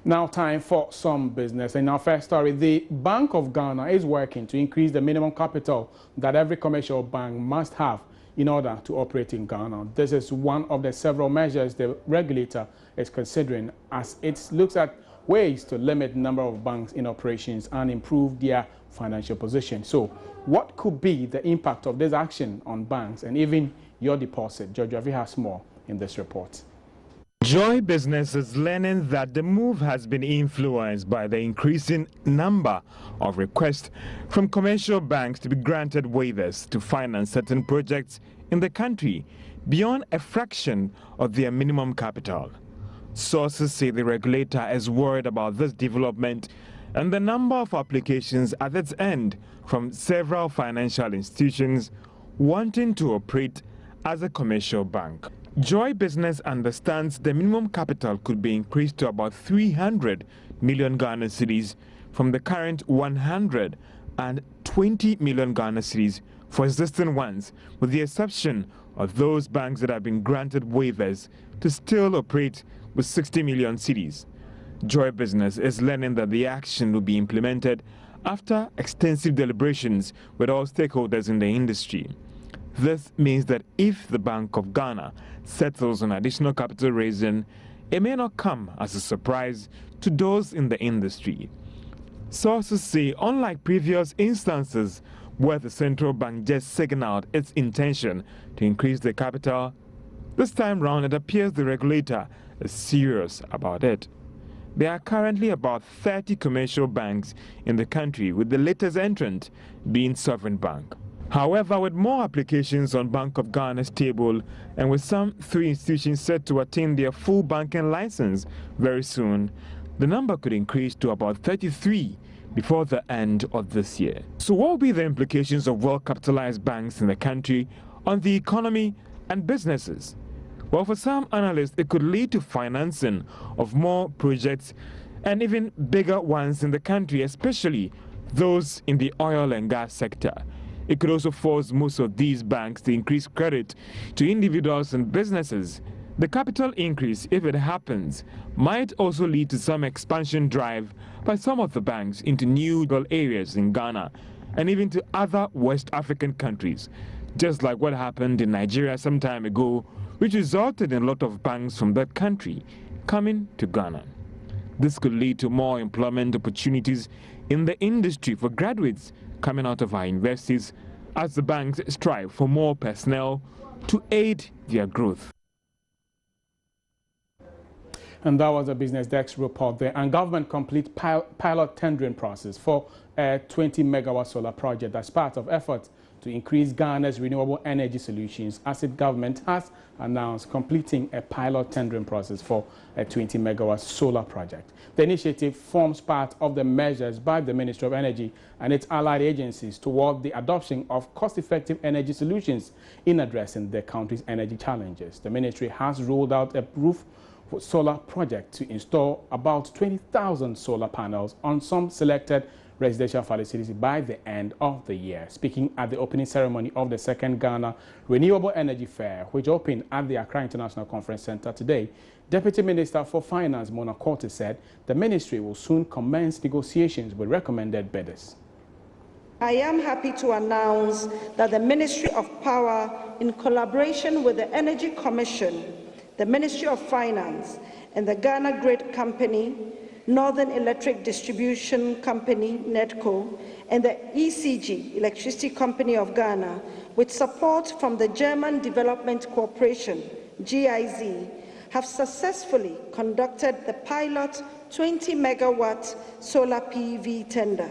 Now time for some business. In our first story, the Bank of Ghana is working to increase the minimum capital that every commercial bank must have in order to operate in Ghana. This is one of the several measures the regulator is considering as it looks at ways to limit the number of banks in operations and improve their financial position. So what could be the impact of this action on banks and even your deposit? George Ravi has more in this report. Joy Business is learning that the move has been influenced by the increasing number of requests from commercial banks to be granted waivers to finance certain projects in the country beyond a fraction of their minimum capital. Sources say the regulator is worried about this development and the number of applications at its end from several financial institutions wanting to operate as a commercial bank. Joy Business understands the minimum capital could be increased to about 300 million Ghana cedis from the current 120 million Ghana cedis for existing ones, with the exception of those banks that have been granted waivers to still operate with 60 million cedis. Joy Business is learning that the action will be implemented after extensive deliberations with all stakeholders in the industry. This means that if the Bank of Ghana settles on additional capital raising, it may not come as a surprise to those in the industry. Sources say, unlike previous instances where the central bank just signaled its intention to increase the capital, this time round it appears the regulator is serious about it. There are currently about 30 commercial banks in the country, with the latest entrant being Sovereign Bank. However, with more applications on Bank of Ghana's table and with some 3 institutions set to attain their full banking license very soon, the number could increase to about 33 before the end of this year. So what will be the implications of well-capitalized banks in the country on the economy and businesses? Well, for some analysts, it could lead to financing of more projects and even bigger ones in the country, especially those in the oil and gas sector. It could also force most of these banks to increase credit to individuals and businesses. The capital increase, if it happens, might also lead to some expansion drive by some of the banks into new areas in Ghana and even to other West African countries, just like what happened in Nigeria some time ago, which resulted in a lot of banks from that country coming to Ghana. This could lead to more employment opportunities in the industry for graduates coming out of our universities as the banks strive for more personnel to aid their growth. And that was a Business Desk report there. And government complete pilot tendering process for a 20-megawatt solar project as part of efforts to increase Ghana's renewable energy solutions. As the government has announced completing a pilot tendering process for a 20-megawatt solar project. The initiative forms part of the measures by the Ministry of Energy and its allied agencies toward the adoption of cost-effective energy solutions in addressing the country's energy challenges. The ministry has rolled out a roof solar project to install about 20,000 solar panels on some selected residential facilities by the end of the year. Speaking at the opening ceremony of the second Ghana Renewable Energy Fair, which opened at the Accra International Conference Center today, Deputy Minister for Finance Mona Korte said the ministry will soon commence negotiations with recommended bidders. I am happy to announce that the Ministry of Power, in collaboration with the Energy Commission, the Ministry of Finance, and the Ghana Grid Company, Northern Electric Distribution Company, NEDCO, and the ECG, Electricity Company of Ghana, with support from the German Development Corporation, GIZ, have successfully conducted the pilot 20-megawatt solar PV tender.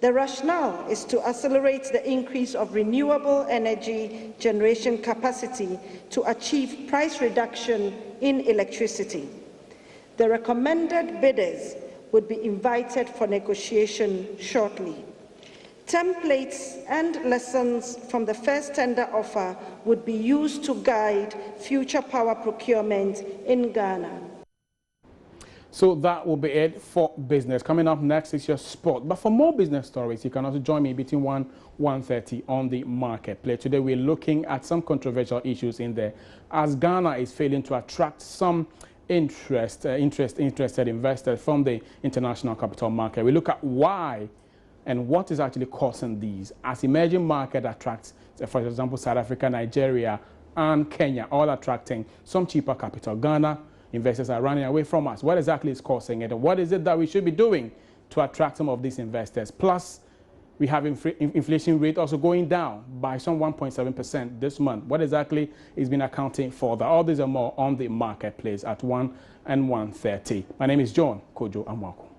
The rationale is to accelerate the increase of renewable energy generation capacity to achieve price reduction in electricity. The recommended bidders would be invited for negotiation shortly. Templates and lessons from the first tender offer would be used to guide future power procurement in Ghana. So that will be it for business. Coming up next is your sport. But for more business stories, you can also join me between 1:30 on the marketplace. Today we're looking at some controversial issues in there, as Ghana is failing to attract some interested investors from the international capital market. We look at why and what is actually causing these as emerging market attracts, for example, South Africa, Nigeria, and Kenya, all attracting some cheaper capital. Ghana, investors are running away from us. What exactly is causing it? And what is it that we should be doing to attract some of these investors? Plus, we have inflation rate also going down by some 1.7% this month. What exactly is been accounting for that? All these are more on the marketplace at 1 and 1:30. My name is John Kojo Amwako.